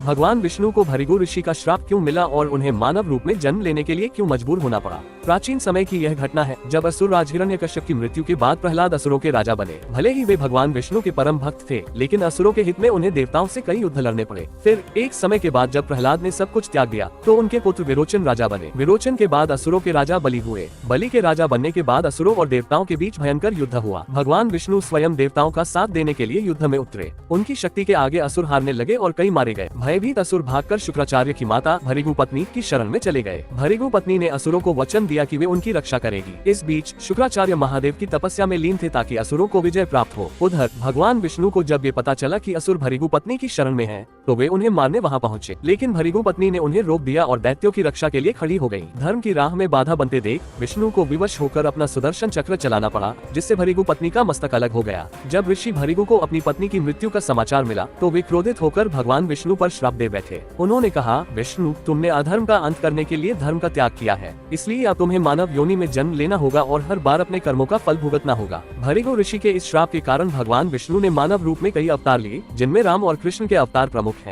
भगवान विष्णु को भृगु ऋषि का श्राप क्यों मिला और उन्हें मानव रूप में जन्म लेने के लिए क्यों मजबूर होना पड़ा? प्राचीन समय की यह घटना है जब असुर राज हिरण्यकश्यप की मृत्यु के बाद प्रहलाद असुरों के राजा बने। भले ही वे भगवान विष्णु के परम भक्त थे, लेकिन असुरों के हित में उन्हें देवताओं से कई युद्ध लड़ने पड़े। फिर एक समय के बाद जब प्रहलाद ने सब कुछ त्याग दिया तो उनके पुत्र विरोचन राजा बने। विरोचन के बाद असुरों के राजा बलि हुए। बलि के राजा बनने के बाद असुरों और देवताओं के बीच भयंकर युद्ध हुआ। भगवान विष्णु स्वयं देवताओं का साथ देने के लिए युद्ध में उतरे। उनकी शक्ति के आगे असुर हारने लगे और कई मारे गए। भयभीत असुर भागकर शुक्राचार्य की माता भृगु पत्नी की शरण में चले गए। भृगु पत्नी ने असुरों को वचन दिया कि वे उनकी रक्षा करेगी। इस बीच शुक्राचार्य महादेव की तपस्या में लीन थे ताकि असुरों को विजय प्राप्त हो। उधर भगवान विष्णु को जब ये पता चला कि असुर भृगु पत्नी की शरण में हैं, तो वे उन्हें मारने वहां पहुंचे। लेकिन भृगु पत्नी ने उन्हें रोक दिया और दैत्यों की रक्षा के लिए खड़ी हो गयी। धर्म की राह में बाधा बनते देख विष्णु को विवश होकर अपना सुदर्शन चक्र चलाना पड़ा, जिससे भृगु पत्नी का मस्तक अलग हो गया। जब ऋषि भृगु को अपनी पत्नी की मृत्यु का समाचार मिला तो वे क्रोधित होकर भगवान विष्णु पर श्राप दे बैठे। उन्होंने कहा, विष्णु, तुमने अधर्म का अंत करने के लिए धर्म का त्याग किया है, इसलिए अब तुम्हें मानव योनि में जन्म लेना होगा और हर बार अपने कर्मों का फल भुगतना होगा। भृगु ऋषि के इस श्राप के कारण भगवान विष्णु ने मानव रूप में कई अवतार लिए, जिनमें राम और कृष्ण के अवतार प्रमुख हैं।